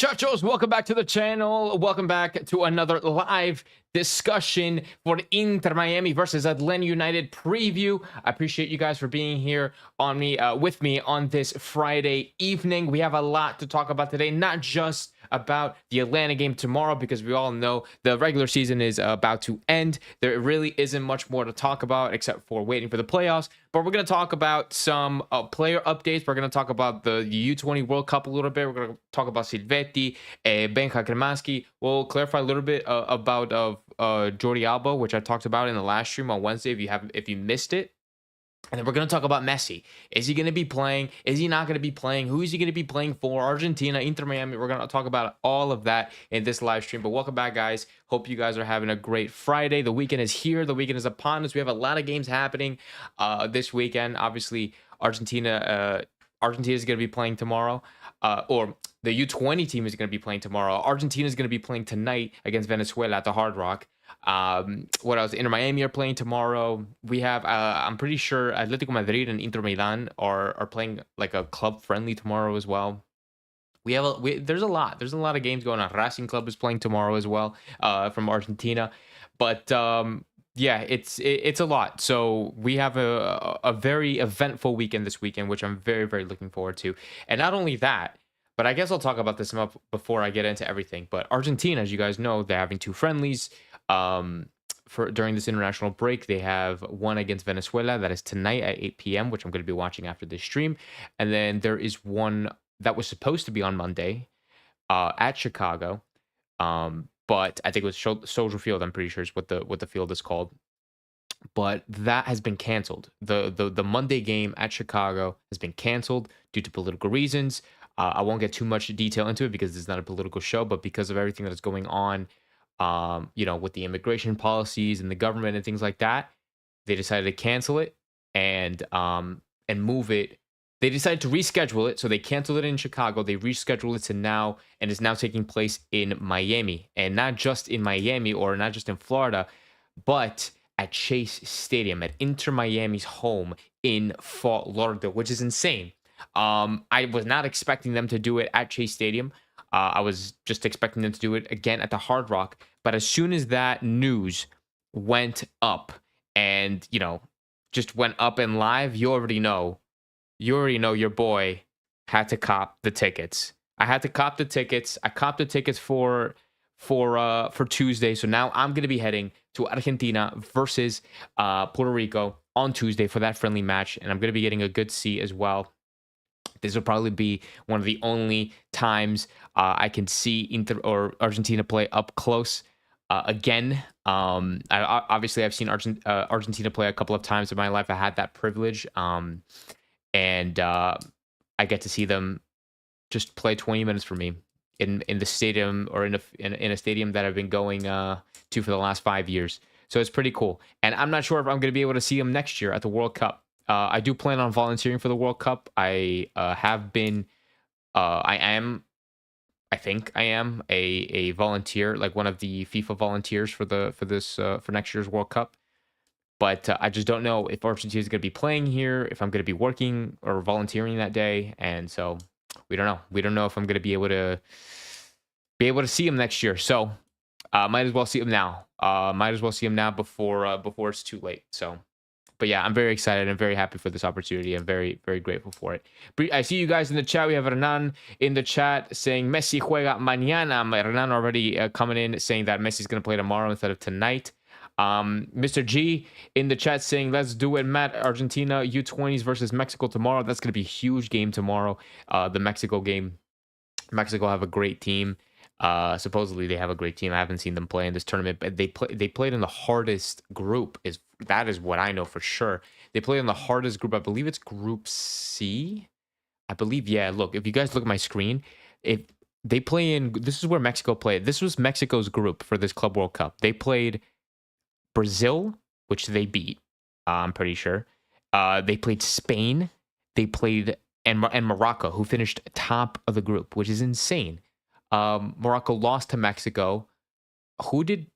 muchachos? Welcome back to the channel. Welcome back to another live discussion for Inter Miami versus Atlanta United preview. I appreciate you guys for being here on me with me on this Friday evening. We have a lot to talk about today, not just about the Atlanta game tomorrow, because we all know the regular season is about to end. There really isn't much more to talk about except for waiting for the playoffs. But we're going to talk about some player updates. We're going to talk about the U20 World Cup a little bit. We're going to talk about Silvetti, Benja Cremaschi. We'll clarify a little bit about Jordi Alba, which I talked about in the last stream on Wednesday. If you missed it. And then we're going to talk about Messi. Is he going to be playing? Is he not going to be playing? Who is he going to be playing for? Argentina, Inter Miami. We're going to talk about all of that in this live stream. But welcome back, guys. Hope you guys are having a great Friday. The weekend is here. The weekend is upon us. We have a lot of games happening this weekend. Obviously, Argentina is going to be playing tomorrow. Or the U20 team is going to be playing tomorrow. Argentina is going to be playing tonight against Venezuela at the Hard Rock. What else? Inter Miami are playing tomorrow. We have I'm pretty sure Atletico Madrid and Inter Milan are playing like a club friendly tomorrow as well. There's a lot of games going on. Racing Club is playing tomorrow as well from Argentina. But yeah, it's a lot. So we have a very eventful weekend this weekend, which I'm very, very looking forward to. And not only that, but I guess I'll talk about this before I get into everything. But Argentina, as you guys know, they're having two friendlies. During this international break, they have one against Venezuela that is tonight at 8 p.m., which I'm going to be watching after this stream. And then there is one that was supposed to be on Monday at Chicago. But I think it was Soldier Field, I'm pretty sure is what the field is called. But that has been canceled. The Monday game at Chicago has been canceled due to political reasons. I won't get too much detail into it because it's not a political show, but because of everything that is going on, with the immigration policies and the government and things like that, they decided to cancel it and move it. They decided to reschedule it, so they canceled it in Chicago. They rescheduled it to now, and it's now taking place in Miami, and not just in Miami or not just in Florida, but at Chase Stadium, at Inter Miami's home in Fort Lauderdale, which is insane. I was not expecting them to do it at Chase Stadium. I was just expecting them to do it again at the Hard Rock. But as soon as that news went up and, just went up and live, you already know your boy had to cop the tickets. I had to cop the tickets. I copped the tickets for Tuesday. So now I'm going to be heading to Argentina versus Puerto Rico on Tuesday for that friendly match. And I'm going to be getting a good seat as well. This will probably be one of the only times I can see Inter or Argentina play up close again. I've seen Argentina play a couple of times in my life. I had that privilege, and I get to see them just play 20 minutes for me in the stadium or in a stadium that I've been going to for the last 5 years. So it's pretty cool. And I'm not sure if I'm going to be able to see them next year at the World Cup. I do plan on volunteering for the World Cup. I think I am a volunteer, like one of the FIFA volunteers for next year's World Cup. But I just don't know if Argentina is going to be playing here, if I'm going to be working or volunteering that day, and so we don't know. We don't know if I'm going to be able to see him next year. So might as well see him now. Before it's too late. So. But yeah, I'm very excited and very happy for this opportunity. I'm very, very grateful for it. I see you guys in the chat. We have Hernan in the chat saying Messi juega mañana. Hernan already coming in saying that Messi's going to play tomorrow instead of tonight. Mr. G in the chat saying, let's do it, Matt. Argentina U20s versus Mexico tomorrow. That's going to be a huge game tomorrow. The Mexico game. Mexico have a great team. Supposedly they have a great team. I haven't seen them play in this tournament, but they played in the hardest group. That is what I know for sure. They played in the hardest group. I believe it's Group C. I believe, yeah. Look, if you guys look at my screen, if they play in, this is where Mexico played. This was Mexico's group for this Club World Cup. They played Brazil, which they beat. I'm pretty sure. They played Spain. They played and Morocco, who finished top of the group, which is insane. Morocco lost to Mexico. Who did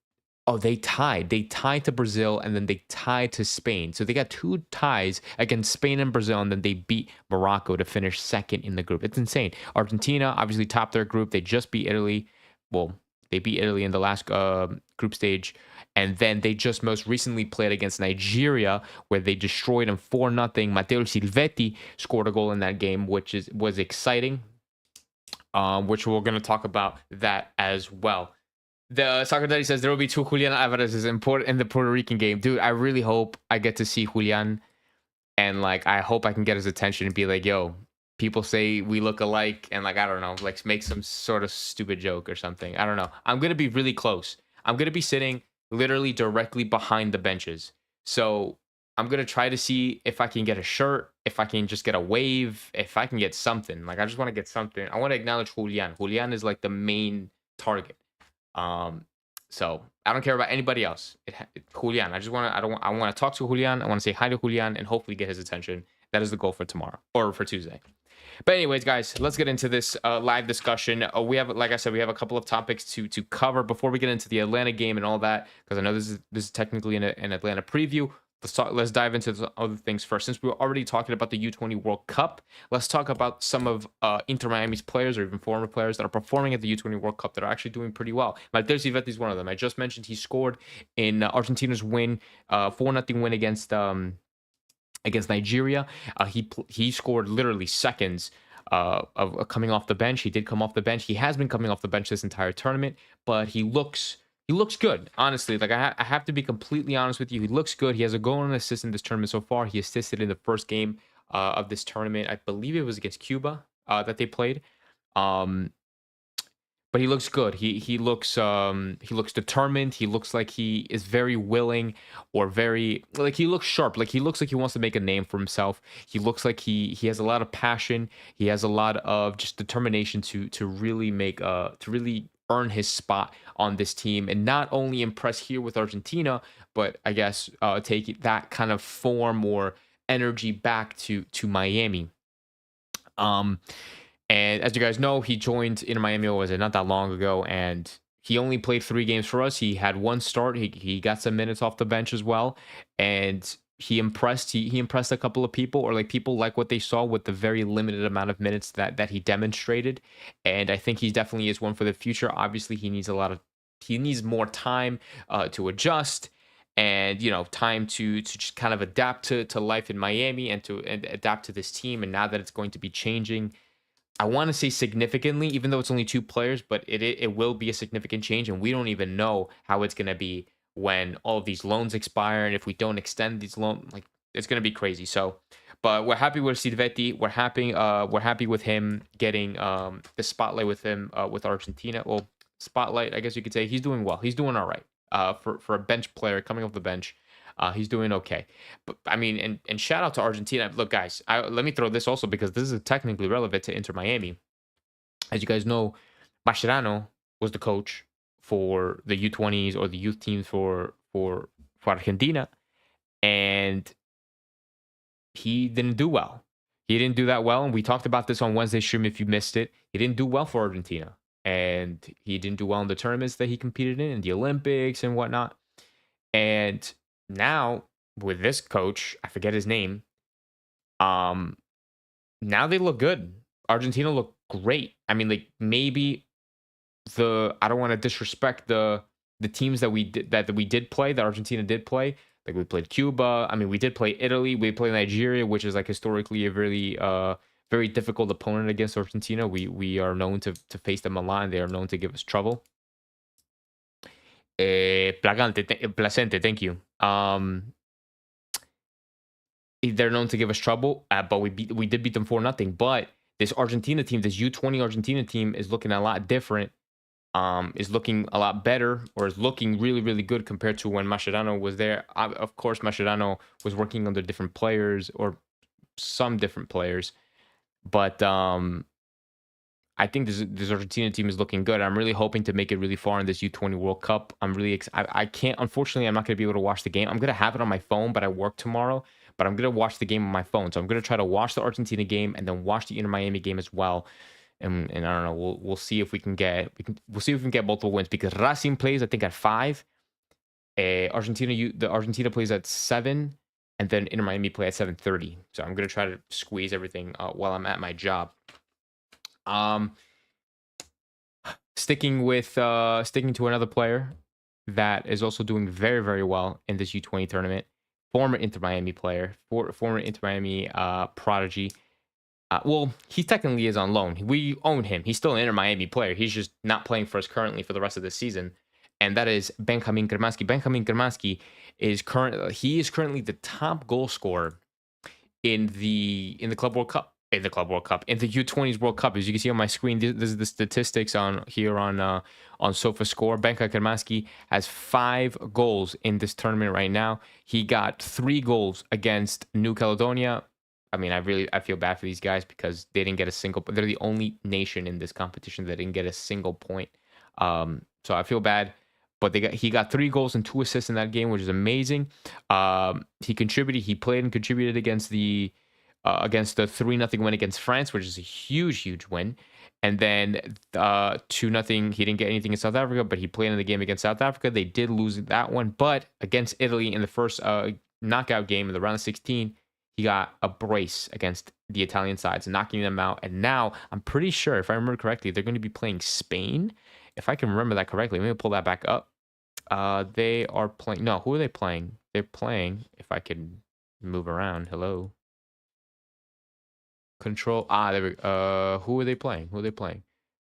Oh, they tied. They tied to Brazil and then they tied to Spain. So they got 2 ties against Spain and Brazil, and then they beat Morocco to finish second in the group. It's insane. Argentina obviously topped their group. They just beat Italy. Well, they beat Italy in the last group stage. And then they just most recently played against Nigeria, where they destroyed them 4-0. Matteo Silvetti scored a goal in that game, which was exciting, which we're going to talk about that as well. The Soccer Daddy says there will be 2 Julian Alvarez's in the Puerto Rican game. Dude, I really hope I get to see Julian, and like I hope I can get his attention and be like, yo, people say we look alike, and like I don't know, like make some sort of stupid joke or something. I don't know. I'm gonna be really close. I'm gonna be sitting literally directly behind the benches. So I'm gonna try to see if I can get a shirt, if I can just get a wave, if I can get something. Like I just want to get something. I want to acknowledge Julian. Julian is like the main target. So I don't care about anybody else. Julian. I want to talk to Julian. I want to say hi to Julian and hopefully get his attention. That is the goal for tomorrow or for Tuesday. But anyways, guys, let's get into this live discussion. We have, like I said, we have a couple of topics to cover before we get into the Atlanta game and all that, because I know this is technically an Atlanta preview. Let's dive into the other things first. Since we were already talking about the U20 World Cup, let's talk about some of Inter Miami's players or even former players that are performing at the U20 World Cup that are actually doing pretty well. Matteo Silvetti is one of them. I just mentioned he scored in Argentina's win, 4-0 win against Nigeria. He scored literally seconds of coming off the bench. He did come off the bench. He has been coming off the bench this entire tournament, but he looks good, honestly. Like I have to be completely honest with you. He looks good. He has a goal and an assist in this tournament so far. He assisted in the first game of this tournament. I believe it was against Cuba that they played. But he looks good. He looks determined. He looks like he is very willing, or very like he looks sharp. Like he looks like he wants to make a name for himself. He looks like he has a lot of passion. He has a lot of just determination to really earn his spot on this team, and not only impress here with Argentina, but I guess take that kind of form or energy back to Miami. And as you guys know, he joined Inter Miami, was it not that long ago, and he only played 3 games for us. He had 1 start. He got some minutes off the bench as well, and he impressed. He impressed a couple of people, or like people like what they saw with the very limited amount of minutes that he demonstrated. And I think he definitely is one for the future. Obviously, he needs more time to adjust, and time to just kind of adapt to life in Miami and adapt to this team. And now that it's going to be changing, I want to say significantly, even though it's only 2 players, but it will be a significant change, and we don't even know how it's going to be when all of these loans expire, and if we don't extend these loans, like it's going to be crazy. So, but we're happy with Silvetti. We're happy with him getting the spotlight with him with Argentina. Well, spotlight, I guess you could say. He's doing well. He's doing all right for a bench player coming off the bench. He's doing okay. But I mean, and shout out to Argentina. Look, guys, let me throw this also, because this is technically relevant to Inter Miami. As you guys know, Mascherano was the coach for the U20s or the youth teams for Argentina, and he didn't do well. He didn't do that well, and we talked about this on Wednesday stream if you missed it. He didn't do well for Argentina, and he didn't do well in the tournaments that he competed in the Olympics and whatnot. And now with this coach, I forget his name. Now they look good. Argentina look great. I mean, like maybe I don't want to disrespect the teams that we did play, that Argentina did play. Like we played Cuba. I mean, we did play Italy. We played Nigeria, which is like historically a really very difficult opponent against Argentina. We are known to face them a lot, and they are known to give us trouble. Placente, thank you. They're known to give us trouble, but we did beat them 4-0. But this Argentina team, this U20 Argentina team, is looking a lot different. Is looking a lot better, or is looking really, really good compared to when Mascherano was there. Of course, Mascherano was working under different players, or some different players, but I think this Argentina team is looking good. I'm really hoping to make it really far in this U20 World Cup. I'm really excited. I can't, unfortunately, I'm not going to be able to watch the game. I'm going to have it on my phone, but I work tomorrow. But I'm going to watch the game on my phone. So I'm going to try to watch the Argentina game and then watch the Inter Miami game as well. And I don't know. We'll see if we can get multiple wins, because Racing plays, I think, at 5, The Argentina plays at 7, and then Inter Miami play at 7:30. So I'm gonna try to squeeze everything while I'm at my job. Um, sticking to another player that is also doing very, very well in this U20 tournament. Former Inter Miami player, former Inter Miami prodigy. Well, he technically is on loan. We own him. He's still an Inter Miami player. He's just not playing for us currently for the rest of the season. And that is Benjamin Kermansky. Benjamin Kermansky is currently the top goal scorer in the Club World Cup. In the Club World Cup, in the U20s World Cup. As you can see on my screen, this is the statistics on SofaScore. Benka Kermansky has 5 goals in this tournament right now. He got 3 goals against New Caledonia. I mean, I feel bad for these guys because they didn't get a single. They're the only nation in this competition that didn't get a single point. So I feel bad. But he got 3 goals and 2 assists in that game, which is amazing. He contributed. He played and contributed against the 3-0 win against France, which is a huge win. And then 2-0. He didn't get anything in South Africa, but he played in the game against South Africa. They did lose that one, but against Italy in the first knockout game in the round of 16, he got a brace against the Italian sides, knocking them out. And now I'm pretty sure, if I remember correctly, they're going to be playing Spain. If I can remember that correctly, let me pull that back up. They are playing. No, who are they playing? They're playing. If I can move around. Hello. Control. There we go. Who are they playing?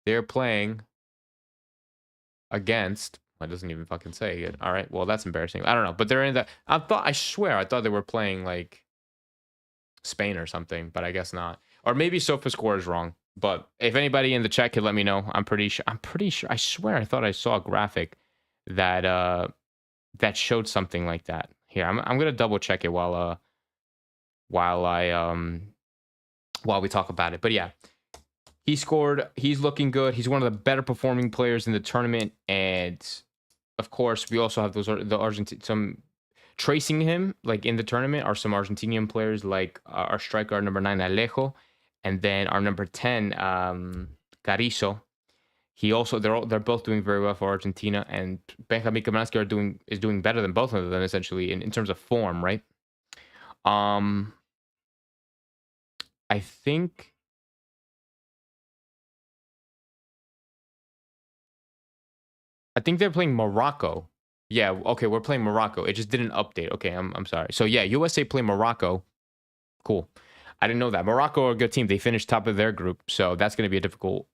They're playing against. It doesn't even fucking say it. All right. Well, that's embarrassing. I don't know, but they're in the. I swear, I thought they were playing like Spain or something, but I guess not. Or maybe SofaScore is wrong. But if anybody in the chat could let me know, I'm pretty sure. I swear, I thought I saw a graphic that that showed something like that. Here, I'm gonna double check it while we talk about it. But yeah, he scored. He's looking good. He's one of the better performing players in the tournament. And of course, we also have some tracing him like in the tournament are some Argentinian players like our striker, our number 9 Alejo, and then our number 10 Carrizo. They're both doing very well for Argentina, and Benjamin Kermansky is doing better than both of them essentially in terms of form, right? I think they're playing Morocco. Yeah, okay, we're playing Morocco. It just didn't update. Okay, I'm sorry. So yeah, USA play Morocco. Cool. I didn't know that. Morocco are a good team. They finished top of their group, so that's going to be a difficult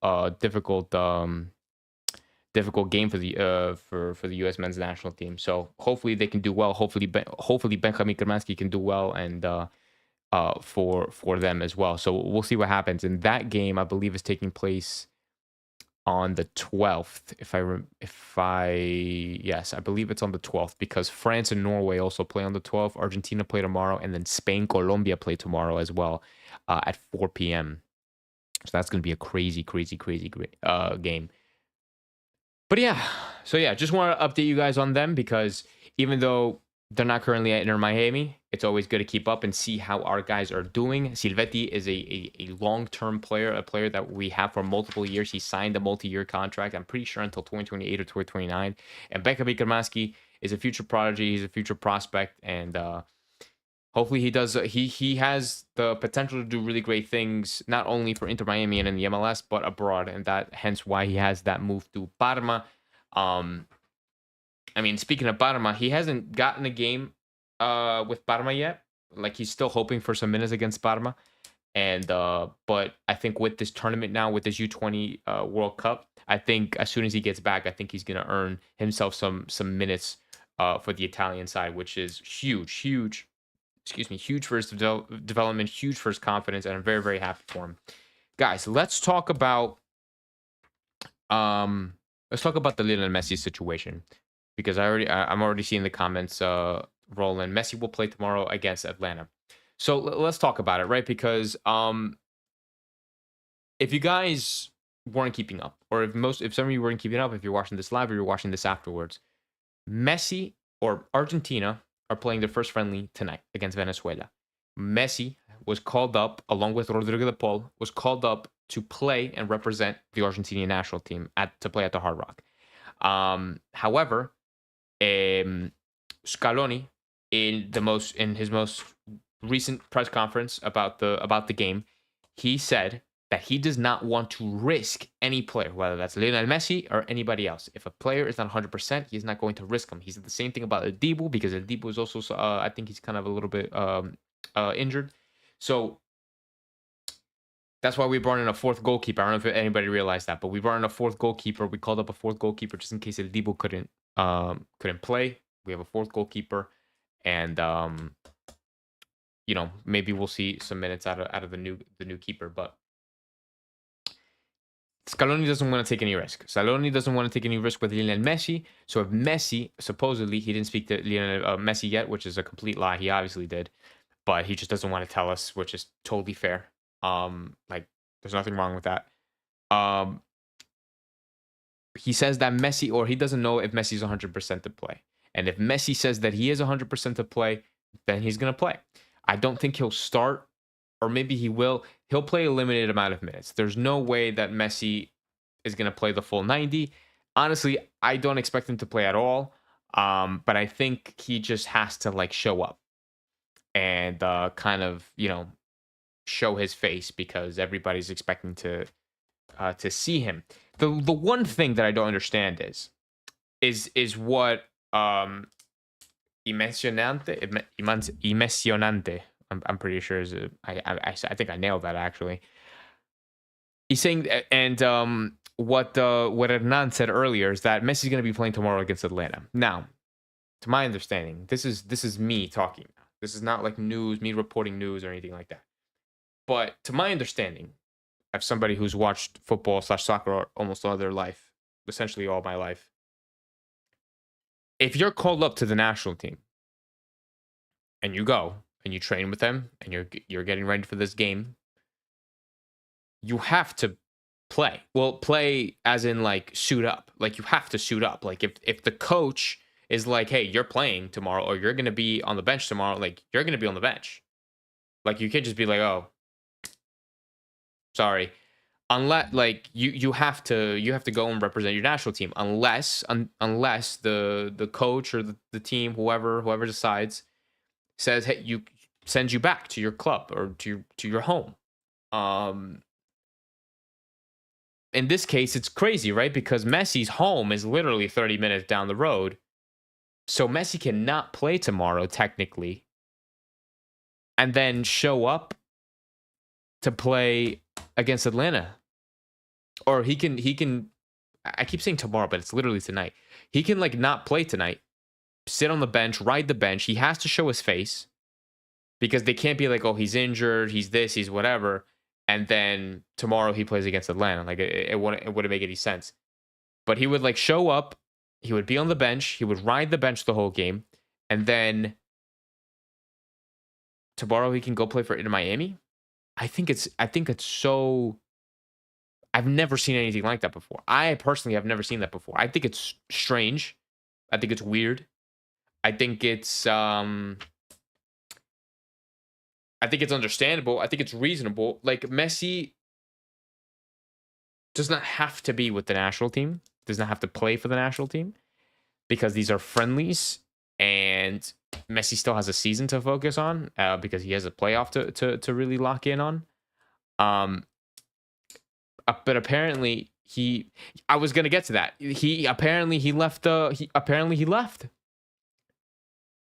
game for the for the U.S. men's national team. So hopefully they can do well. Hopefully Benjamin Kermansky can do well, and for them as well. So we'll see what happens. And that game, I believe, is taking place on the 12th. Yes, I believe it's on the 12th because France and Norway also play on the 12th. Argentina play tomorrow, and then Spain, Colombia play tomorrow as well at 4 p.m. So that's going to be a crazy game. But yeah, just want to update you guys on them because even though they're not currently at Inter Miami, it's always good to keep up and see how our guys are doing. Silvetti is a long-term player, a player that we have for multiple years. He signed a multi-year contract, I'm pretty sure until 2028 or 2029. And Benjamin Kermansky is a future prodigy. He's a future prospect. And hopefully he does. He has the potential to do really great things, not only for Inter Miami and in the MLS, but abroad. And hence why he has that move to Parma. I mean, speaking of Parma, he hasn't gotten a game with Parma yet. Like, he's still hoping for some minutes against Parma. And but I think with this tournament now, with this U20 World Cup, I think as soon as he gets back, I think he's going to earn himself some minutes for the Italian side, which is huge. Excuse me, huge for his development, huge for his confidence, and I'm very, very happy for him. Guys, let's talk about the Lionel Messi situation. Because I'm already seeing the comments rolling. Messi will play tomorrow against Atlanta. So let's talk about it, right? Because if you guys weren't keeping up, or if some of you weren't keeping up, if you're watching this live or you're watching this afterwards, Messi or Argentina are playing their first friendly tonight against Venezuela. Messi was called up, along with Rodrigo de Paul, was called up to play and represent the Argentinian national team to play at the Hard Rock. However, Scaloni in his most recent press conference about the game, he said that he does not want to risk any player, whether that's Lionel Messi or anybody else. If a player is not 100%, he's not going to risk him. He said the same thing about Adibu, because Adibu is also, I think he's kind of a little bit injured. So that's why we brought in a fourth goalkeeper. I don't know if anybody realized that, but we brought in a fourth goalkeeper. We called up a fourth goalkeeper just in case Adibu couldn't play. We have a fourth goalkeeper, and maybe we'll see some minutes out of the new keeper. But Scaloni doesn't want to take any risk. Scaloni doesn't want to take any risk with Lionel Messi. So if Messi, supposedly, he didn't speak to Lionel Messi yet, which is a complete lie. He obviously did, but he just doesn't want to tell us, which is totally fair. There's nothing wrong with that. He says that Messi, or he doesn't know if Messi's 100% to play. And if Messi says that he is 100% to play, then he's going to play. I don't think he'll start, or maybe he will. He'll play a limited amount of minutes. There's no way that Messi is going to play the full 90. Honestly, I don't expect him to play at all. But I think he just has to show up and kind of, show his face, because everybody's expecting to see him. The one thing that I don't understand is what Impresionante. I'm pretty sure I think I nailed that actually. He's saying, and what Hernan said earlier is that Messi's going to be playing tomorrow against Atlanta. Now, to my understanding, this is me talking. This is not like news, me reporting news or anything like that. But to my understanding, as somebody who's watched football/soccer almost all their life, essentially all my life, if you're called up to the national team and you go and you train with them and you're getting ready for this game, you have to play. Well, play as in suit up. You have to suit up. If the coach is like, hey, you're playing tomorrow, or you're gonna be on the bench tomorrow, you're gonna be on the bench. You can't just be like, oh, sorry. Unless you have to go and represent your national team, unless the coach or the team, whoever decides, says, hey, sends you back to your club or to your home. In this case, it's crazy, right? Because Messi's home is literally 30 minutes down the road. So Messi cannot play tomorrow, technically, and then show up to play against Atlanta. Or he can I keep saying tomorrow, but it's literally tonight. He can not play tonight, sit on the bench, ride the bench. He has to show his face, because they can't be like, oh, he's injured, he's this, he's whatever, and then tomorrow he plays against Atlanta. It wouldn't make any sense. But he would show up, he would be on the bench, he would ride the bench the whole game, and then tomorrow he can go play for Inter Miami. I think it's so. I've never seen anything like that before. I personally have never seen that before. I think it's strange. I think it's weird. I think it's understandable. I think it's reasonable. Messi does not have to be with the national team. Does not have to play for the national team, because these are friendlies, and Messi still has a season to focus on, because he has a playoff to really lock in on. But apparently I was gonna get to that. He left.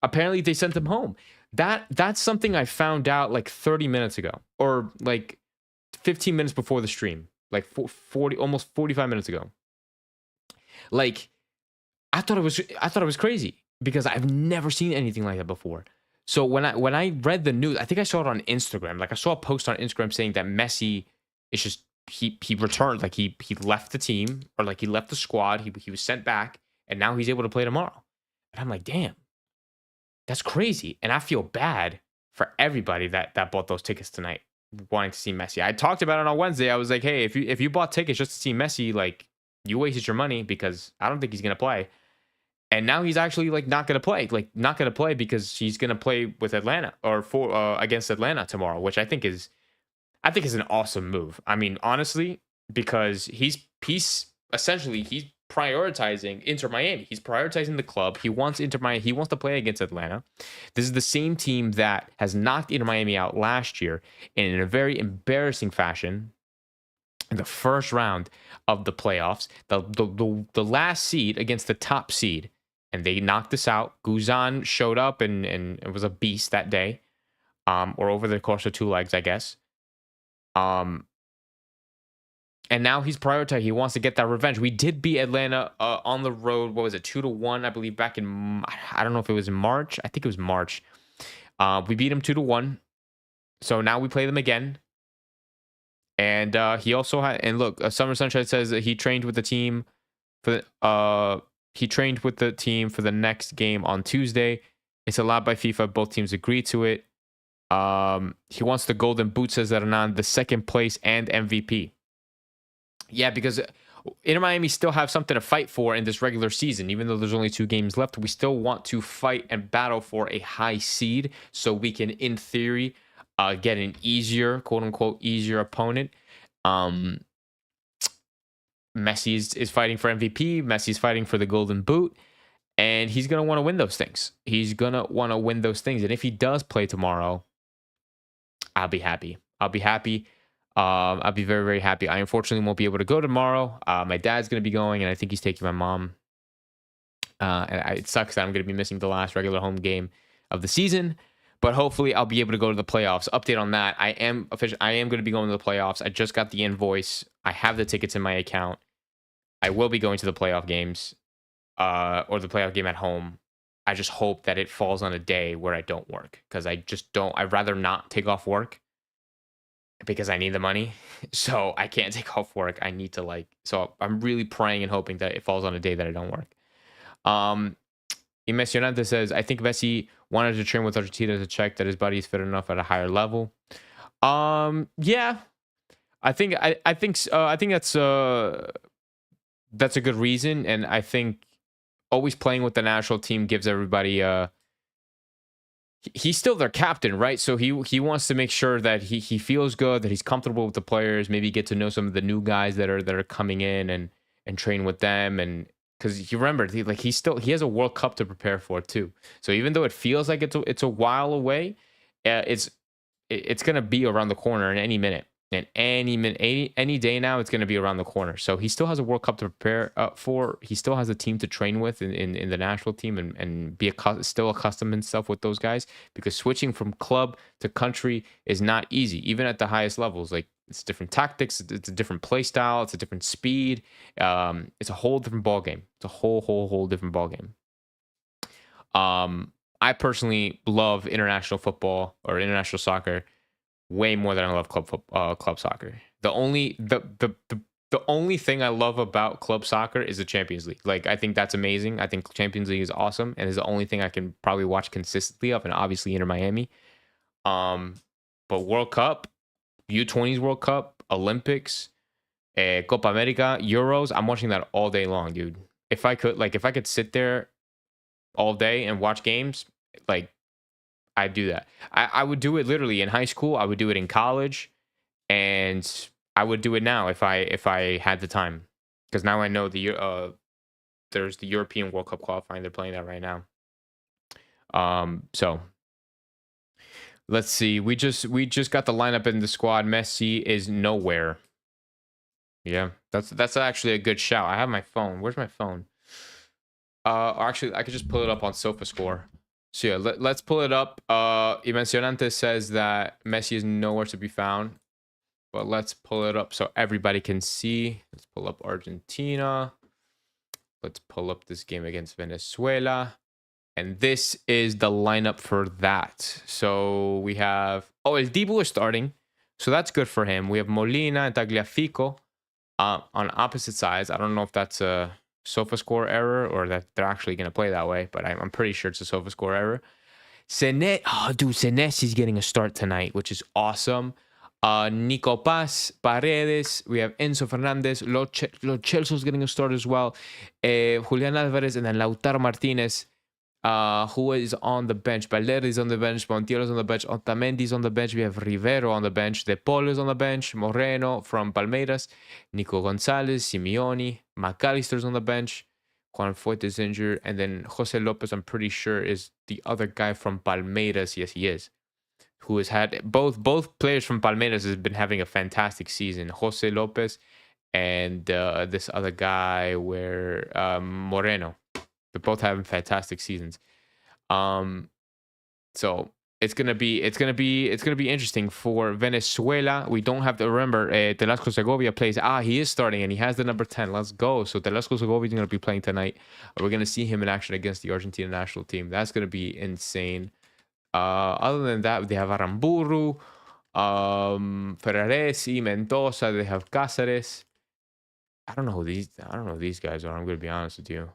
Apparently they sent him home. That's something I found out 30 minutes ago, or 15 minutes before the stream, 40, almost 45 minutes ago. I thought it was crazy, because I've never seen anything like that before. So when I read the news, I think I saw it on Instagram. I saw a post on Instagram saying that Messi is just he returned, he left the team, or he left the squad. He was sent back, and now he's able to play tomorrow. And I'm like, damn, that's crazy. And I feel bad for everybody that bought those tickets tonight, wanting to see Messi. I talked about it on Wednesday. I was like, hey, if you bought tickets just to see Messi, you wasted your money, because I don't think he's gonna play. And now he's actually not gonna play, not gonna play, because he's gonna play with Atlanta, or against Atlanta tomorrow, which I think is an awesome move. I mean, honestly, because he's prioritizing Inter Miami. He's prioritizing the club. He wants Inter Miami. He wants to play against Atlanta. This is the same team that has knocked Inter Miami out last year and in a very embarrassing fashion in the first round of the playoffs. The last seed against the top seed, and they knocked us out. Guzan showed up and it was a beast that day, or over the course of 2 legs, I guess. And now he's prioritized. He wants to get that revenge. We did beat Atlanta on the road. What was it? 2-1, I believe, back in, I don't know if it was in March. I think it was March. We beat him 2-1. So now we play them again. And he also had, and look, Summer Sunshine says that he trained with the team for the next game on Tuesday. It's allowed by FIFA. Both teams agree to it. He wants the golden boot, says Hernan, the second place and MVP. Yeah, because Inter Miami still have something to fight for in this regular season. Even though there's only 2 games left, we still want to fight and battle for a high seed so we can, in theory, get an easier, quote-unquote, easier opponent. Messi is fighting for MVP. Messi's fighting for the golden boot. And he's going to want to win those things. And if he does play tomorrow, I'll be happy. I'll be very, very happy. I unfortunately won't be able to go tomorrow. My dad's going to be going, and I think he's taking my mom. It sucks that I'm going to be missing the last regular home game of the season, but hopefully I'll be able to go to the playoffs. Update on that. I am going to be going to the playoffs. I just got the invoice. I have the tickets in my account. I will be going to the playoff games, or the playoff game at home. I just hope that it falls on a day where I don't work, because I'd rather not take off work, because I need the money. So I can't take off work. I need to so I'm really praying and hoping that it falls on a day that I don't work. Impresionante says, I think Messi wanted to train with Argentina to check that his body is fit enough at a higher level. Yeah, I think that's a good reason. And I think always playing with the national team gives everybody, he's still their captain, right? So he wants to make sure that he feels good, that he's comfortable with the players, maybe get to know some of the new guys that are coming in and train with them. And because you remember, he has a World Cup to prepare for too. So even though it feels like it's a while away, it's gonna be around the corner in any minute. And any day now, it's going to be around the corner. So he still has a World Cup to prepare for. He still has a team to train with in the national team and be still accustomed himself with those guys, because switching from club to country is not easy, even at the highest levels. Like, it's different tactics, it's a different play style, it's a different speed. It's a whole different ball game. It's a whole different ball game. I personally love international football or international soccer way more than I love club soccer. The only thing I love about club soccer is the Champions League. Like, I think that's amazing. I think Champions League is awesome, and is the only thing I can probably watch consistently of, and obviously Inter Miami. But World Cup, U20s World Cup, Olympics, Copa America, Euros, I'm watching that all day long, dude. If I could sit there all day and watch games, I'd do that. I would do it literally in high school. I would do it in college, and I would do it now if I had the time, because now I know there's the European World Cup qualifying. They're playing that right now. So let's see. We just got the lineup in the squad. Messi is nowhere. Yeah, that's actually a good shout. I have my phone. Where's my phone? Actually, I could just pull it up on SofaScore. So yeah, let's pull it up. Impresionante says that Messi is nowhere to be found, but let's pull it up so everybody can see. Let's pull up Argentina. Let's pull up this game against Venezuela. And this is the lineup for that. So we have, El Dibu is starting, so that's good for him. We have Molina and Tagliafico on opposite sides. I don't know if that's a SofaScore error or that they're actually going to play that way, but I'm pretty sure it's a SofaScore error. Senesi is getting a start tonight, which is awesome. Nico Paz, Paredes, we have Enzo Fernandez, Lo Celso is getting a start as well. Julian Alvarez, and then Lautaro Martinez, who is on the bench. Valverde is on the bench, Montiel is on the bench, Otamendi is on the bench, we have Rivero on the bench, De Paul is on the bench, Moreno from Palmeiras, Nico Gonzalez, Simeone, McAllister's on the bench. Juan Fuentes injured, and then Jose Lopez, I'm pretty sure, is the other guy from Palmeiras. Yes, he is. Who has had both players from Palmeiras has been having a fantastic season. Jose Lopez and this other guy, where Moreno. They're both having fantastic seasons. So it's gonna be interesting for Venezuela. We don't have to remember Telasco Segovia plays. He is starting and he has the number 10. Let's go. So Telasco Segovia is gonna be playing tonight. We're gonna see him in action against the Argentina national team. That's gonna be insane. Other than that, they have Aramburu, Ferraresi, Mendoza. They have Cáceres. I don't know who these guys are. I'm gonna be honest with you.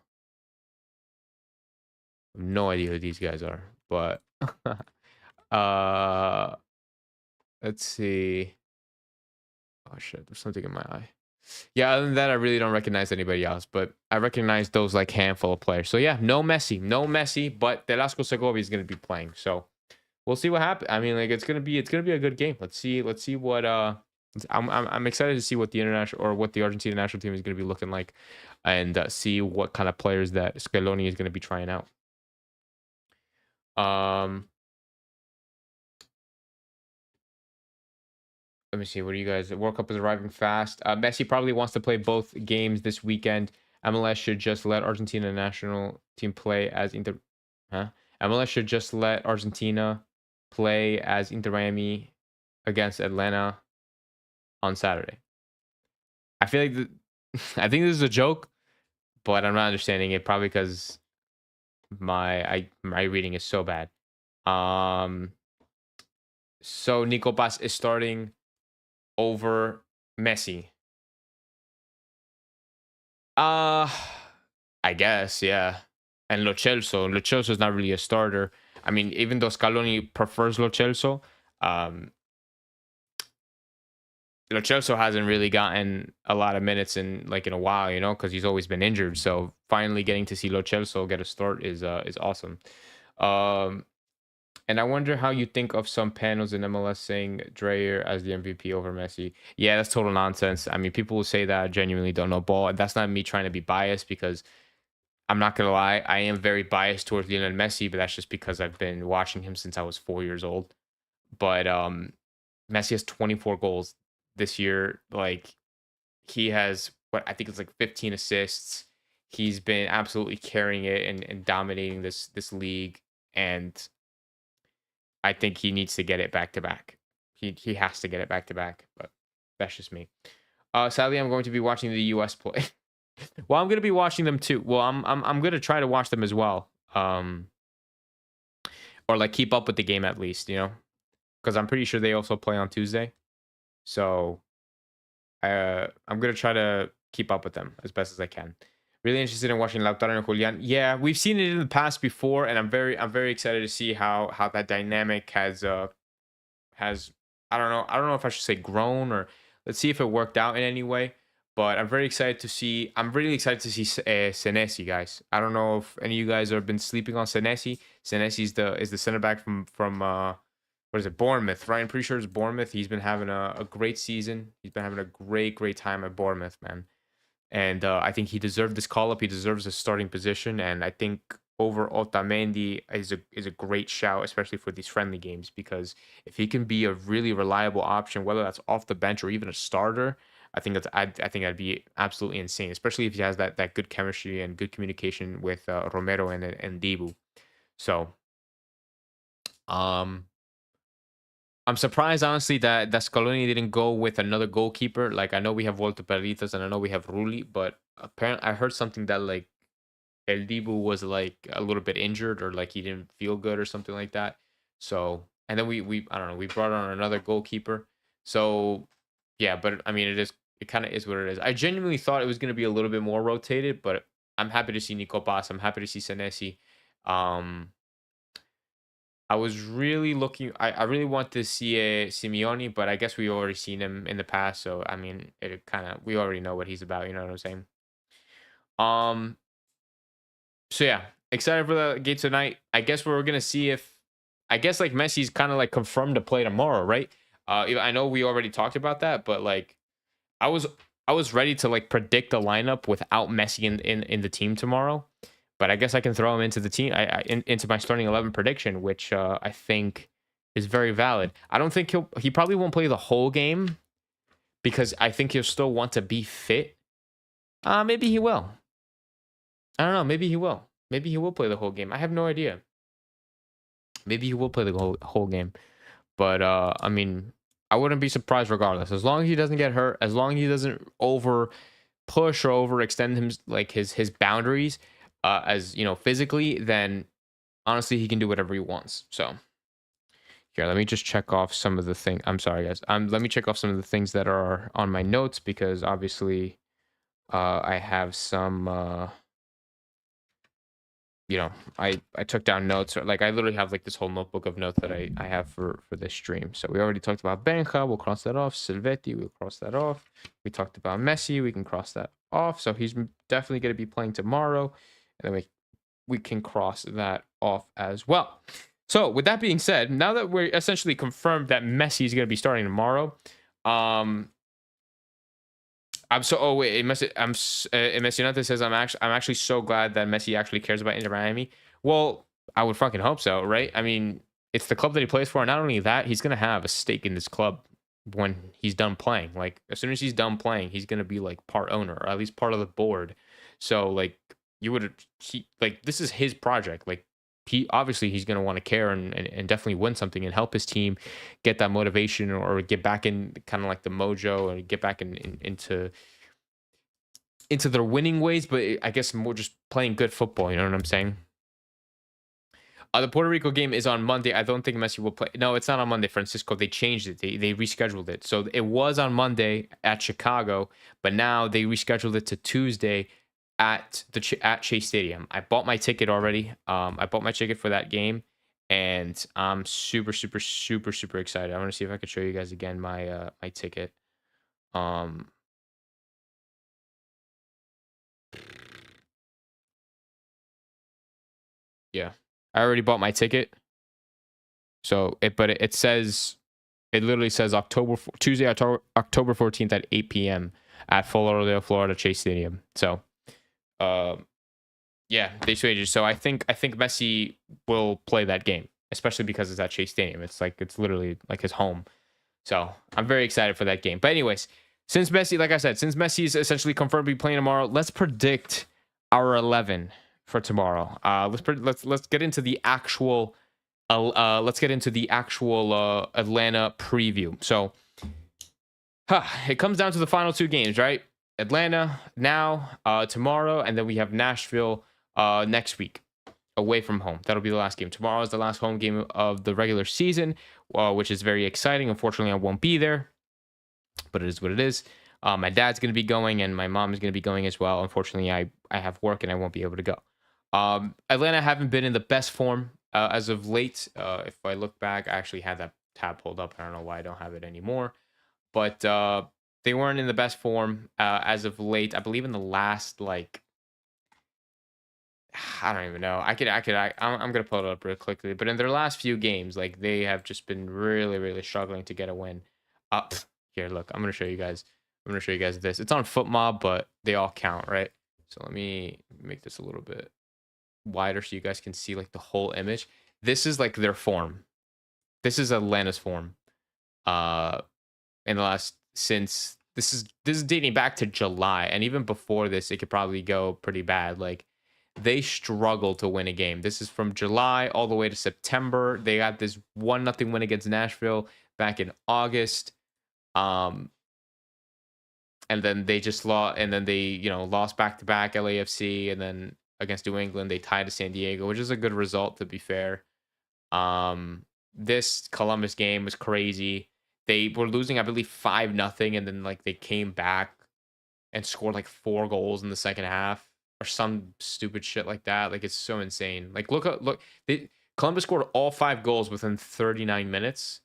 I have no idea who these guys are. But uh let's see. Oh shit, there's something in my eye. Yeah, other than that, I really don't recognize anybody else, but I recognize those like handful of players. So yeah, no Messi, but Telasco Segovia is gonna be playing. So we'll see what happens. I mean, like it's gonna be a good game. Let's see what I'm excited to see what the international or what the Argentina national team is gonna be looking like, and see what kind of players that Scaloni is gonna be trying out. Let me see. What do you guys? World Cup is arriving fast. Messi probably wants to play both games this weekend. MLS should just let Argentina national team play as Inter. Huh? MLS should just let Argentina play as Inter Miami against Atlanta on Saturday. I feel like I think this is a joke, but I'm not understanding it. Probably because my reading is so bad. So Nico Paz is starting over Messi. I guess, yeah. And Lo Celso is not really a starter. I mean, even though Scaloni prefers Lo Celso hasn't really gotten a lot of minutes in a while, because he's always been injured. So finally getting to see Lo Celso get a start is awesome. And I wonder how you think of some panels in MLS saying Dreyer as the MVP over Messi. Yeah, that's total nonsense. I mean, people will say that. I genuinely don't know ball. That's not me trying to be biased, because I'm not going to lie. I am very biased towards Lionel Messi, but that's just because I've been watching him since I was 4 years old. But Messi has 24 goals this year. Like, he has, I think it's like 15 assists. He's been absolutely carrying it and dominating this league. And I think he needs to get it back to back. He has to get it back to back, but that's just me. Sadly, I'm going to be watching the U.S. play. Well, I'm going to be watching them too. Well, I'm going to try to watch them as well. Or like keep up with the game at least, because I'm pretty sure they also play on Tuesday. So I'm going to try to keep up with them as best as I can. Really interested in watching Lautaro and Julian. Yeah, we've seen it in the past before, and I'm very excited to see how that dynamic has I don't know if I should say grown, or let's see if it worked out in any way. But I'm really excited to see Senesi, guys. I don't know if any of you guys have been sleeping on Senesi. Senesi is the center back from what is it, Bournemouth, right? I'm pretty sure it's Bournemouth. He's been having a great season. He's been having a great time at Bournemouth, man. And I think he deserved this call up. He deserves a starting position. And I think over Otamendi is a great shout, especially for these friendly games, because if he can be a really reliable option, whether that's off the bench or even a starter, I think that'd be absolutely insane, especially if he has that good chemistry and good communication with Romero and Dibu. So, I'm surprised, honestly, that Scaloni didn't go with another goalkeeper. Like, I know we have Walter Perritas and I know we have Rulli, but apparently I heard something that like El Dibu was like a little bit injured, or like he didn't feel good or something like that. So, and then we I don't know, we brought on another goalkeeper. So yeah, but I mean, it kind of is what it is. I genuinely thought it was going to be a little bit more rotated, but I'm happy to see Nico Paz. I'm happy to see Senesi. I was really looking. I really want to see a Simeone, but I guess we already seen him in the past. So I mean, we already know what he's about. You know what I'm saying? Um. So yeah, excited for the game tonight. I guess we're gonna see if, I guess like Messi's kind of like confirmed to play tomorrow, right? I know we already talked about that, but like I was I was ready to like predict a lineup without Messi in the team tomorrow, but I guess I can throw him into the team. Into my starting 11 prediction, which I think is very valid. I don't think he probably won't play the whole game because I think he'll still want to be fit. Maybe he will. I don't know. Maybe he will. Maybe he will play the whole game. I have no idea. Maybe he will play the whole game. But I mean, I wouldn't be surprised regardless. As long as he doesn't get hurt, as long as he doesn't over push or overextend him like his boundaries, as you know, physically, then honestly he can do whatever he wants. So here, let me just check off some of the things. I'm sorry, guys. Let me check off some of the things that are on my notes because obviously, I have some. You know, I took down notes, or like I literally have like this whole notebook of notes that I have for this stream. So we already talked about Benja, we'll cross that off. Silvetti, we'll cross that off. We talked about Messi, we can cross that off. So he's definitely going to be playing tomorrow, and then we can cross that off as well. So with that being said, now that we're essentially confirmed that Messi is going to be starting tomorrow, I'm so. Oh wait, Messi says I'm actually so glad that Messi actually cares about Inter Miami. Well, I would fucking hope so, right? I mean, it's the club that he plays for. And not only that, he's gonna have a stake in this club when he's done playing. Like as soon as he's done playing, he's gonna be like part owner or at least part of the board. So like this is his project. Like he's gonna want to care and definitely win something and help his team get that motivation or get back in kind of like the mojo and get back into their winning ways, but I guess more just playing good football. You know what I'm saying? The Puerto Rico game is on Monday. I don't think Messi will play. No, it's not on Monday, Francisco. They changed it. They rescheduled it. So it was on Monday at Chicago, but now they rescheduled it to Tuesday at Chase Stadium. I bought my ticket already. I bought my ticket for that game, and I'm super, super, super, super excited. I want to see if I could show you guys again my my ticket. Yeah, I already bought my ticket. So it says it literally says Tuesday, October 14th at 8 p.m. at Fort Lauderdale, Florida, Chase Stadium. So, yeah, they changed it. So I think Messi will play that game, especially because it's at Chase Stadium. It's literally like his home. So I'm very excited for that game. But anyways, since Messi, like I said, since Messi is essentially confirmed to be playing tomorrow, let's predict our 11 for tomorrow. Let's get into the actual Atlanta preview. So it comes down to the final two games, right? Atlanta now, tomorrow, and then we have Nashville next week away from home. That'll be the last game. Tomorrow is the last home game of the regular season, which is very exciting. Unfortunately, I won't be there, but it is what it is. My dad's going to be going, and my mom is going to be going as well. Unfortunately, I have work, and I won't be able to go. Atlanta haven't been in the best form as of late. If I look back, I actually had that tab pulled up. I don't know why I don't have it anymore, but they weren't in the best form as of late. I believe in the last like I don't even know. I'm gonna pull it up real quickly. But in their last few games, like they have just been really, really struggling to get a win. Here, look, I'm gonna show you guys. I'm gonna show you guys this. It's on FootMob, but they all count, right? So let me make this a little bit wider so you guys can see like the whole image. This is like their form. This is Atlanta's form. In the last since this is dating back to July, and even before this, it could probably go pretty bad. Like they struggle to win a game. This is from July all the way to September. They got this 1-0 win against Nashville back in August. And then they just lost, and then they, lost back-to-back LAFC, and then against New England, they tied to San Diego, which is a good result, to be fair. This Columbus game was crazy. They were losing, I believe, 5-0, and then like they came back and scored like 4 goals in the second half or some stupid shit like that. Like it's so insane. Like Columbus scored all 5 goals within 39 minutes,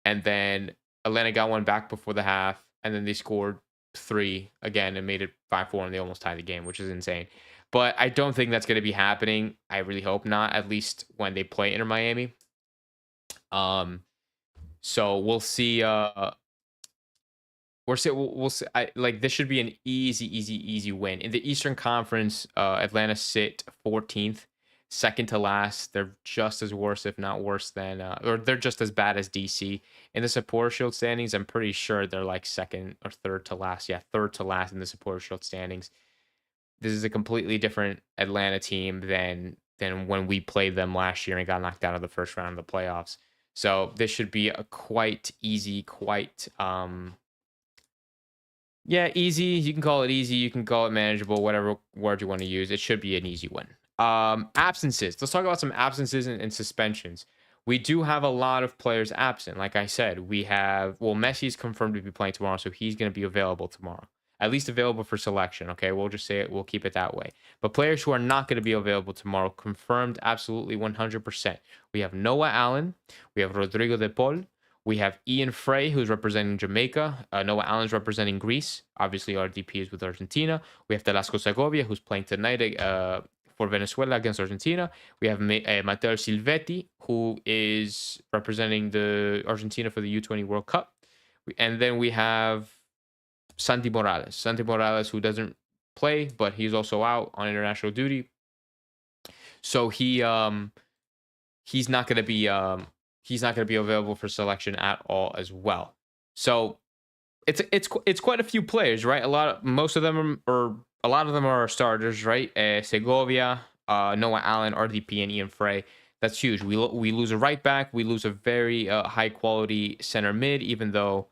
and then Atlanta got one back before the half, and then they scored 3 again and made it 5-4, and they almost tied the game, which is insane. But I don't think that's going to be happening. I really hope not, at least when they play Inter Miami. So we'll see. we'll see. Like this should be an easy win in the Eastern Conference. Atlanta sit 14th, second to last. They're just as worse, if not worse than, or they're just as bad as DC in the Supporter Shield standings. I'm pretty sure they're like second or third to last. Yeah, third to last in the Supporter Shield standings. This is a completely different Atlanta team than when we played them last year and got knocked out of the first round of the playoffs. So this should be a quite easy, quite yeah, easy. You can call it easy. You can call it manageable. Whatever word you want to use. It should be an easy one. Absences. Let's talk about some absences and suspensions. We do have a lot of players absent. Like I said, we have, well, Messi is confirmed to be playing tomorrow, so he's going to be available tomorrow. At least available for selection. Okay, we'll just say it. We'll keep it that way. But players who are not going to be available tomorrow, confirmed absolutely 100%. We have Noah Allen. We have Rodrigo De Paul. We have Ian Frey, who's representing Jamaica. Noah Allen's representing Greece. Obviously, our DP is with Argentina. We have Velasco Segovia, who's playing tonight for Venezuela against Argentina. We have Matteo Silvetti, who is representing the Argentina for the U20 World Cup. And then we have Santi Morales. Santi Morales, who doesn't play, but he's also out on international duty. So he's not going to be available for selection at all as well. So it's quite a few players, right? A lot of them are starters, right? Segovia, Noah Allen, RDP, and Ian Frey. That's huge. We lose a right back. We lose a very high quality center mid, even though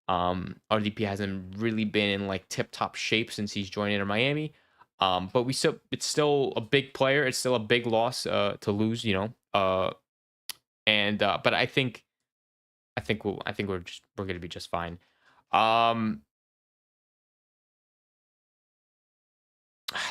RDP hasn't really been in like tip top shape since he's joined Inter Miami. But it's still a big player. It's still a big loss to lose, you know. But I think we're gonna be just fine.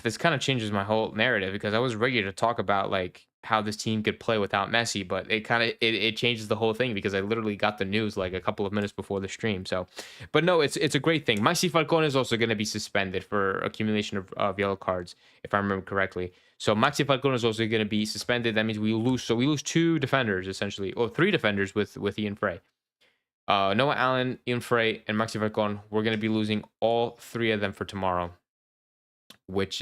This kind of changes my whole narrative because I was ready to talk about like how this team could play without Messi, but it changes the whole thing because I literally got the news like a couple of minutes before the stream. So, but no, it's a great thing. Messi Falcone is also going to be suspended for accumulation of yellow cards, if I remember correctly. So Maxi Falcone is also going to be suspended. That means we lose. So we lose two defenders essentially, or three defenders with Ian Frey. Noah Allen, Ian Frey, and Maxi Falcone. We're going to be losing all three of them for tomorrow, which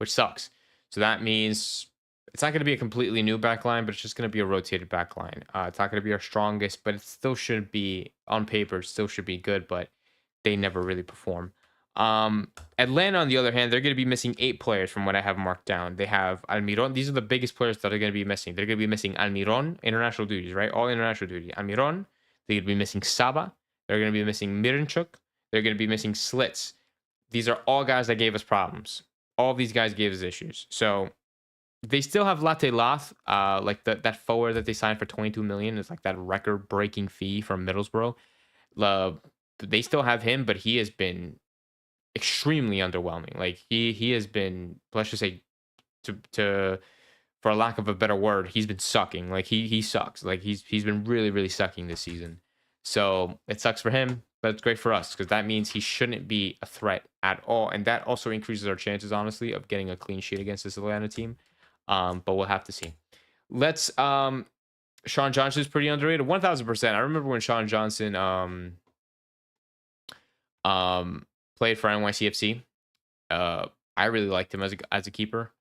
sucks. So that means it's not going to be a completely new backline, but it's just going to be a rotated backline. It's not going to be our strongest, but it still should be on paper. Still should be good, but they never really perform. Atlanta, on the other hand, they're going to be missing 8 players from what I have marked down. They have Almiron. These are the biggest players that are going to be missing. They're going to be missing Almiron, international duties, right? All international duty. Almiron. They're going to be missing Saba. They're going to be missing Miranchuk. They're going to be missing Slits. These are all guys that gave us problems. All of these guys gave us issues. So they still have Latte Lath, like that forward that they signed for 22 million. It's like that record-breaking fee from Middlesbrough. They still have him, but he has been extremely underwhelming. Like he has been, let's just say, to for a lack of a better word, he's been sucking. Like he sucks. Like he's been really sucking this season. So it sucks for him, but it's great for us because that means he shouldn't be a threat at all, and that also increases our chances, honestly, of getting a clean sheet against this Atlanta team. But we'll have to see. Let's Sean Johnson is pretty underrated, 1000%. I remember when Sean Johnson played for NYCFC. I really liked him as a keeper.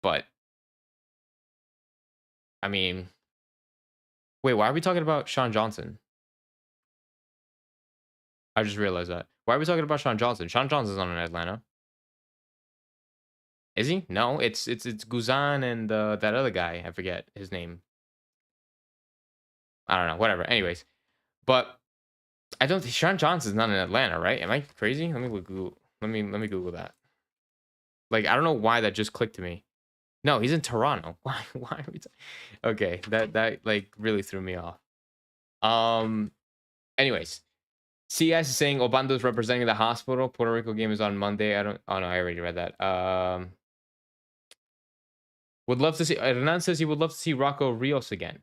But I mean, wait, why are we talking about Sean Johnson? I just realized that. Why are we talking about Sean Johnson? Sean Johnson's on in Atlanta. Is he? No, it's Guzan and that other guy. I forget his name. I don't know. Whatever. Anyways, but I don't think Sean Johnson's not in Atlanta, right? Am I crazy? Let me Google. Let me Google that. Like I don't know why that just clicked to me. No, he's in Toronto. Why are we? Okay, that like really threw me off. Anyways, CS is saying Obando's representing the hospital. Puerto Rico game is on Monday. Oh no, I already read that. Would love to see. Hernan says he would love to see Rocco Rios again.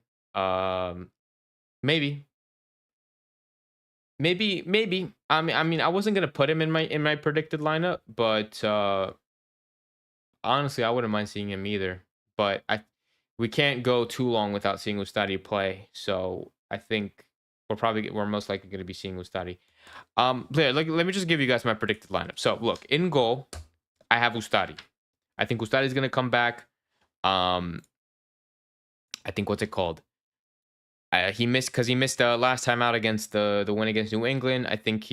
Maybe. I mean, I wasn't gonna put him in my predicted lineup, but honestly, I wouldn't mind seeing him either. But we can't go too long without seeing Ustadi play. So I think, we're most likely going to be seeing Ustari. Yeah, let me just give you guys my predicted lineup. So look, in goal, I have Ustari. I think Ustari is going to come back. I think what's it called? He missed last time out against the win against New England. I think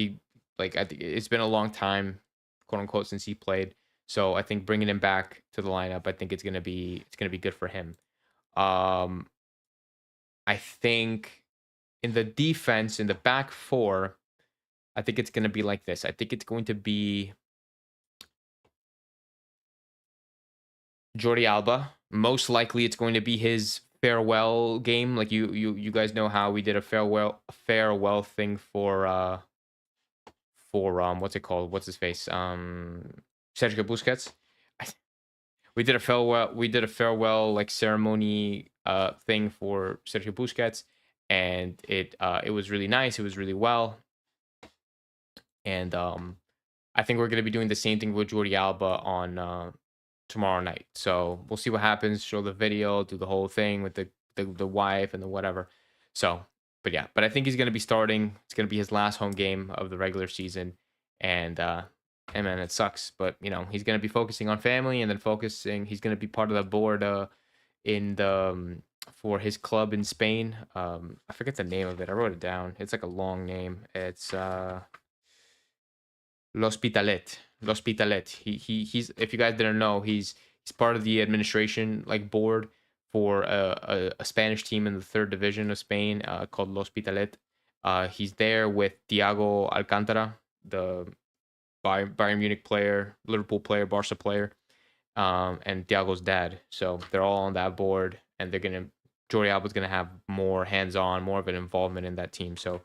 I think it's been a long time, quote unquote, since he played. So I think bringing him back to the lineup, I think it's gonna be good for him. Um, I think in the defense, in the back four, I think it's gonna be like this. I think it's going to be Jordi Alba. Most likely, it's going to be his farewell game. Like you guys know how we did a farewell thing for what's it called? What's his face? Sergio Busquets. We did a farewell like ceremony thing for Sergio Busquets, and it was really nice. It was really well, and I think we're gonna be doing the same thing with Jordi Alba on tomorrow night. So we'll see what happens. Show the video, do the whole thing with the wife and the whatever. So, but yeah, but I think he's gonna be starting. It's gonna be his last home game of the regular season, and man, it sucks. But he's gonna be focusing on family, and then focusing. He's gonna be part of the board in the for his club in Spain. I forget the name of it. I wrote it down. It's like a long name. It's L'Hospitalet. L'Hospitalet. He's if you guys didn't know, he's part of the administration like board for a Spanish team in the third division of Spain called L'Hospitalet. He's there with Thiago Alcantara, the Bayern Munich player, Liverpool player, Barca player, and Thiago's dad. So they're all on that board, and Jordi Alba's gonna have more hands-on, more of an involvement in that team. So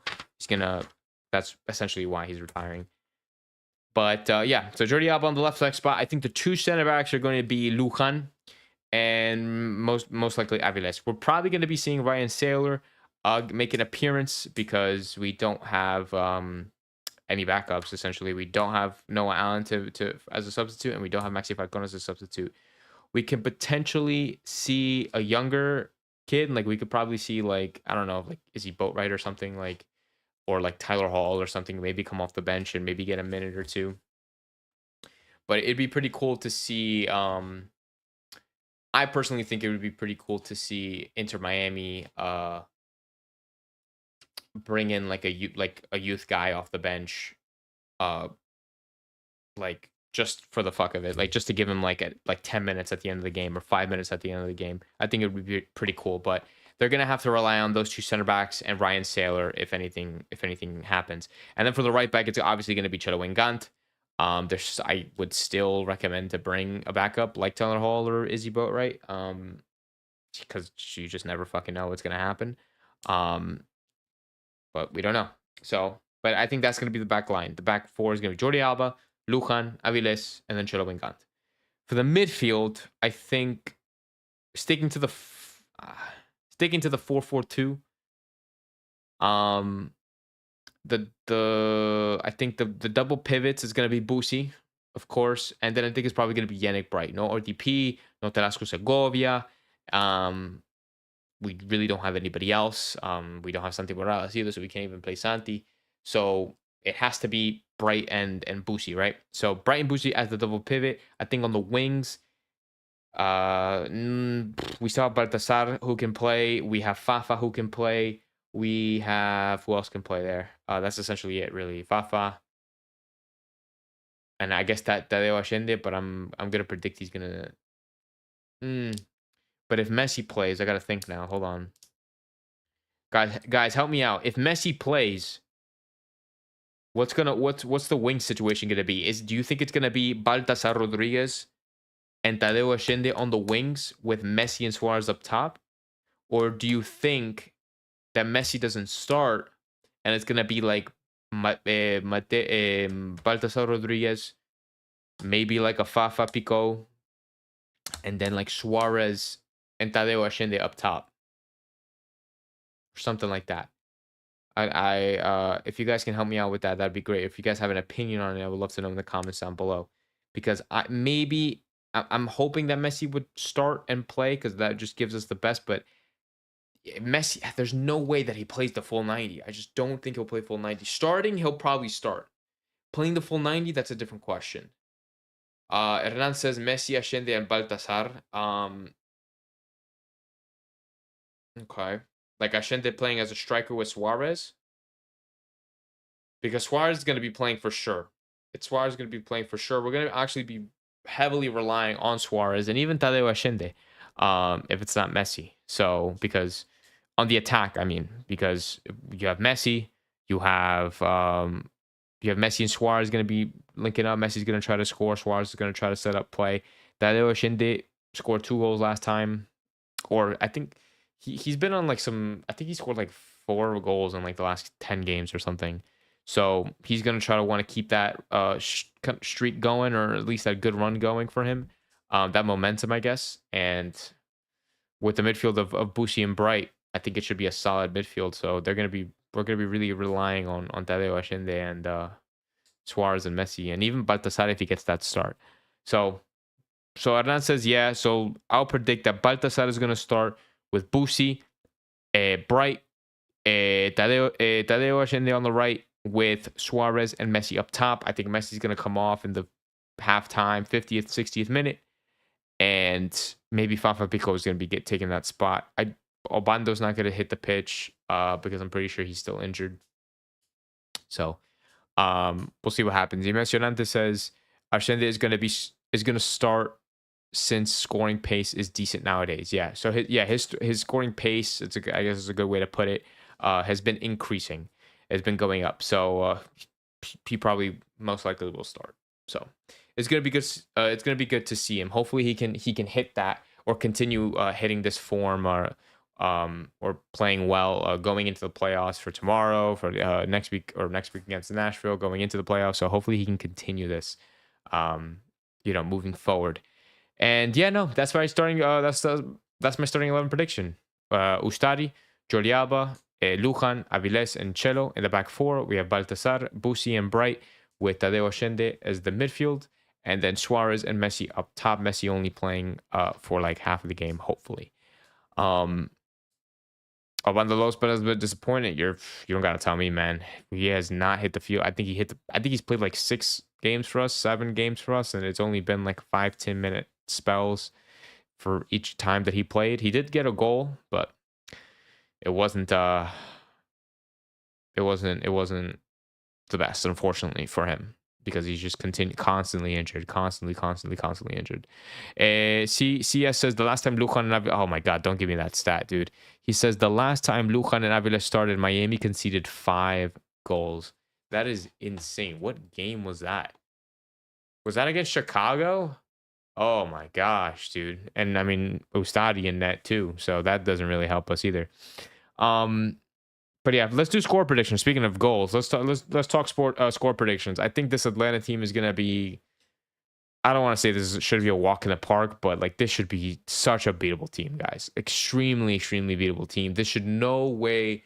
that's essentially why he's retiring. But yeah, so Jordi Alba on the left flank spot. I think the two center backs are going to be Lujan and most likely Aviles. We're probably going to be seeing Ryan Saylor make an appearance because we don't have any backups. Essentially, we don't have Noah Allen to as a substitute, and we don't have Maxi Falcon as a substitute. We can potentially see a younger kid. Like we could probably see like I don't know, like is he Boatwright or something like. Or like Tyler Hall or something, maybe come off the bench and maybe get a minute or two. But it'd be pretty cool to see. I personally think it would be pretty cool to see Inter Miami bring in like a youth guy off the bench, like just for the fuck of it, like just to give him like 10 minutes at the end of the game or 5 minutes at the end of the game. I think it would be pretty cool, but they're gonna have to rely on those two center backs and Ryan Saylor if anything happens. And then for the right back, it's obviously gonna be Chelo Wingant. I would still recommend to bring a backup like Tyler Hall or Izzy Boatwright, because you just never fucking know what's gonna happen. But we don't know. So, but I think that's gonna be the back line. The back four is gonna be Jordi Alba, Lujan, Aviles, and then Chelo Wingant. For the midfield, I think sticking to the 4-4-2. I think the double pivots is gonna be Busi, of course, and then I think it's probably gonna be Yannick Bright. No RDP, no Tarasco Segovia. We really don't have anybody else. We don't have Santi Morales either, so we can't even play Santi. So it has to be Bright and Busi, right? So Bright and Busi as the double pivot. I think on the wings. We still have Baltasar who can play. We have Fafa who can play. We have who else can play there? That's essentially it, really. Fafa, and I guess that Tadeo Allende, but I'm gonna predict he's gonna. But if Messi plays, I gotta think now. Hold on, guys, help me out. If Messi plays, what's the wing situation gonna be? Do you think it's gonna be Baltasar Rodriguez and Tadeo Allende on the wings with Messi and Suarez up top? Or do you think that Messi doesn't start and it's going to be like Baltasar Rodriguez, maybe like a Fafa Pico, and then like Suarez and Tadeo Allende up top? Or something like that. If you guys can help me out with that, that'd be great. If you guys have an opinion on it, I would love to know in the comments down below. Because I'm hoping that Messi would start and play because that just gives us the best. But Messi, there's no way that he plays the full 90. I just don't think he'll play full 90. Starting, he'll probably start. Playing the full 90, that's a different question. Hernan says Messi, Allende, and Baltasar. Okay. Like Allende playing as a striker with Suarez. Because Suarez is going to be playing for sure. Suarez is going to be playing for sure. We're going to actually be heavily relying on Suarez and even Tadeo Allende, if it's not Messi. So, because on the attack, I mean, because you have Messi, you have Messi and Suarez going to be linking up. Messi's going to try to score. Suarez is going to try to set up play. Tadeo Allende scored 2 goals last time, or I think he's been on like some. I think he scored like 4 goals in like the last 10 games or something. So he's going to try to want to keep that streak going, or at least that good run going for him, that momentum, I guess. And with the midfield of Busi and Bright, I think it should be a solid midfield. So we're going to be really relying on Tadeo Allende and Suarez and Messi, and even Baltasar if he gets that start. So Hernan says yeah. So I'll predict that Baltasar is going to start with Busi, Bright, Tadeo Allende on the right, with Suarez and Messi up top. I think Messi's going to come off in the halftime, 50th, 60th minute. And maybe Fafa Pico is going to be taking that spot. Obando's not going to hit the pitch because I'm pretty sure he's still injured. So we'll see what happens. Impresionante says Allende is going to start since scoring pace is decent nowadays. Yeah. So his scoring pace, I guess is a good way to put it, has been increasing. It's been going up. So he probably most likely will start. So it's gonna be good. It's gonna be good to see him. Hopefully he can hit that or continue hitting this form or playing well going into the playoffs for tomorrow, for next week against Nashville, going into the playoffs. So hopefully he can continue this, moving forward. And yeah, no, that's my starting. That's my starting 11 prediction. Ustari, Jordi Alba, Lujan, Avilés, and Chelo in the back 4. We have Baltasar, Busi, and Bright with Tadeo Allende as the midfield. And then Suarez and Messi up top. Messi only playing for like half of the game, hopefully. Abandolos, but I was a bit disappointed. You don't gotta tell me, man. He has not hit the field. I think he's played like 6 games for us, 7 games for us, and it's only been like 5-10 minute spells for each time that he played. He did get a goal, but it wasn't the best, unfortunately, for him, because he's just constantly injured. CS says the last time Lujan and Avila, oh my god, don't give me that stat, dude. He says the last time Lujan and Avila started, Miami conceded 5 goals. That is insane. What game was that? Was that against Chicago? Oh my gosh, dude. And I mean, Ustadi in net too, so that doesn't really help us either. But yeah, let's do score predictions. Speaking of goals, let's talk score predictions. I think this Atlanta team is gonna be. I don't want to say this should be a walk in the park, but like this should be such a beatable team, guys. Extremely beatable team. This should no way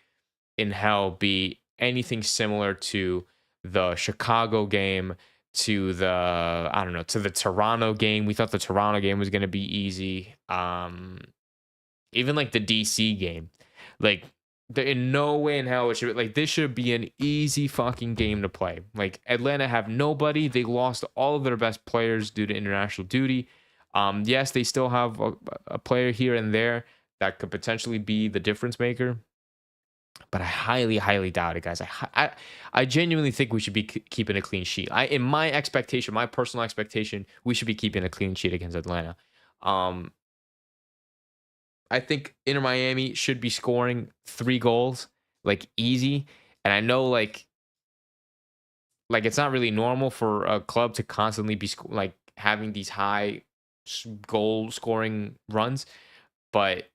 in hell be anything similar to the Chicago game, to the Toronto game. We thought the Toronto game was gonna be easy. Even like the DC game, like. In no way in hell it should be, like, this should be an easy fucking game to play. Like, Atlanta have nobody. They lost all of their best players due to international duty. Yes, they still have a player here and there that could potentially be the difference maker, but I highly doubt it, guys. I genuinely think we should be keeping a clean sheet. In my personal expectation, we should be keeping a clean sheet against Atlanta. I think Inter Miami should be scoring 3 goals, like, easy. And I know, like it's not really normal for a club to constantly be having these high goal scoring runs, but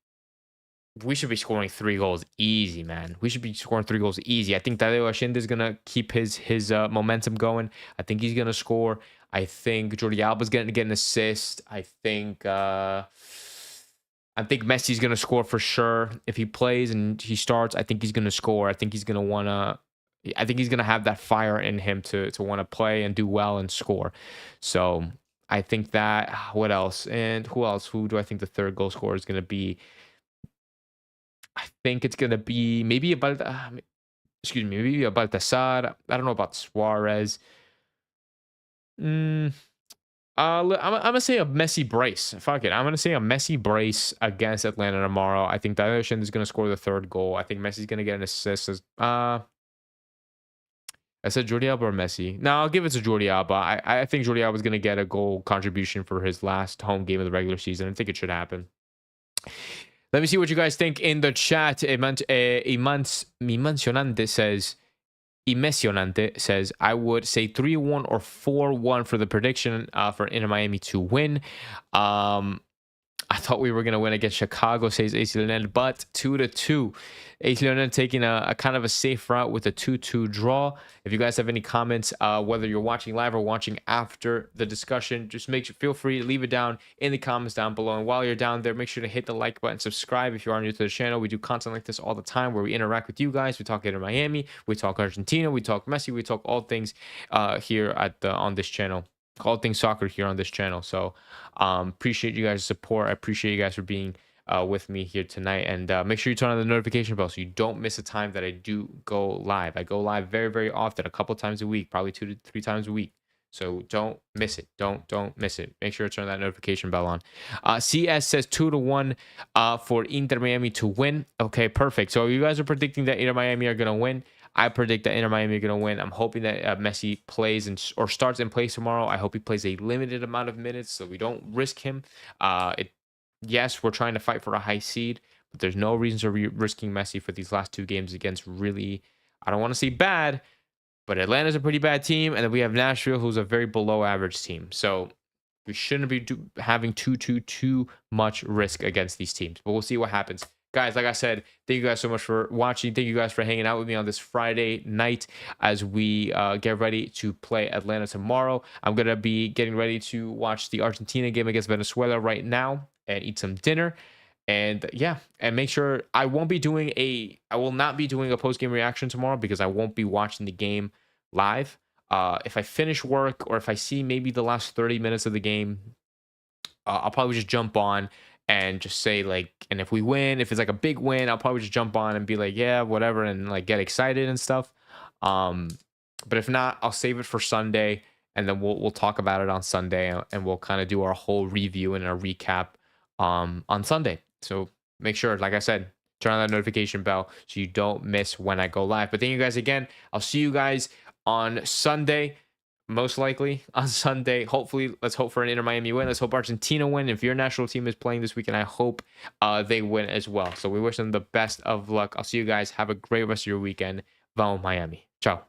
we should be scoring 3 goals easy, man. We should be scoring 3 goals easy. I think Tadeo Allende is gonna keep his momentum going. I think he's gonna score. I think Jordi Alba's gonna get an assist. I think Messi's going to score for sure. If he plays and he starts, I think he's going to score. I think he's going to have that fire in him to want to play and do well and score. So I think that. What else? And who else? Who do I think the third goal scorer is going to be? I think it's gonna be maybe about excuse me, maybe a Baltasar. I don't know about Suarez. Mm, I'm gonna say a Messi brace. Fuck it. I'm gonna say a Messi brace against Atlanta tomorrow. I think Daishin is gonna score the third goal. I think Messi's gonna get an assist. I said Jordi Alba or Messi. No, I'll give it to Jordi Alba. I think Jordi Alba is gonna get a goal contribution for his last home game of the regular season. I think it should happen. Let me see what you guys think in the chat. Mi mencionante says, Impresionante says, I would say 3-1 or 4-1 for the prediction for Inter Miami to win. I thought we were going to win against Chicago, says AC Lionel, but 2-2. AC Lionel taking a kind of a safe route with a 2-2 draw. If you guys have any comments, whether you're watching live or watching after the discussion, just feel free to leave it down in the comments down below. And while you're down there, make sure to hit the like button, subscribe if you are new to the channel. We do content like this all the time where we interact with you guys. We talk Inter Miami, we talk Argentina, we talk Messi, we talk all things here on this channel. All things soccer here on this channel. So appreciate you guys' support. I appreciate you guys for being with me here tonight. And make sure you turn on the notification bell so you don't miss a time that I do go live. I go live very, very often, a couple times a week, probably 2 to 3 times a week. So don't miss it. Don't miss it. Make sure to turn that notification bell on. CS says 2-1 for Inter Miami to win. Okay, perfect. So you guys are predicting that Inter Miami are going to win. I predict that Inter Miami are going to win. I'm hoping that Messi plays or starts and plays tomorrow. I hope he plays a limited amount of minutes so we don't risk him. Yes, we're trying to fight for a high seed, but there's no reason to risking Messi for these last 2 games against really, I don't want to say bad, but Atlanta's a pretty bad team. And then we have Nashville, who's a very below average team. So we shouldn't be having too much risk against these teams. But we'll see what happens. Guys, like I said, thank you guys so much for watching. Thank you guys for hanging out with me on this Friday night as we get ready to play Atlanta tomorrow. I'm going to be getting ready to watch the Argentina game against Venezuela right now and eat some dinner. And yeah, and make sure I will not be doing a post-game reaction tomorrow because I won't be watching the game live. If I finish work or if I see maybe the last 30 minutes of the game, I'll probably just jump on and just say like, and if we win, if it's like a big win, I'll probably just jump on and be like, yeah, whatever, and like get excited and stuff. But if not, I'll save it for Sunday, and then we'll talk about it on Sunday, and we'll kind of do our whole review and a recap on Sunday. So make sure, like I said, turn on that notification bell so you don't miss when I go live. But thank you guys again. I'll see you guys on Sunday. Most likely on Sunday. Hopefully, let's hope for an Inter Miami win. Let's hope Argentina win. If your national team is playing this weekend, I hope they win as well. So we wish them the best of luck. I'll see you guys. Have a great rest of your weekend. Vamos Miami. Ciao.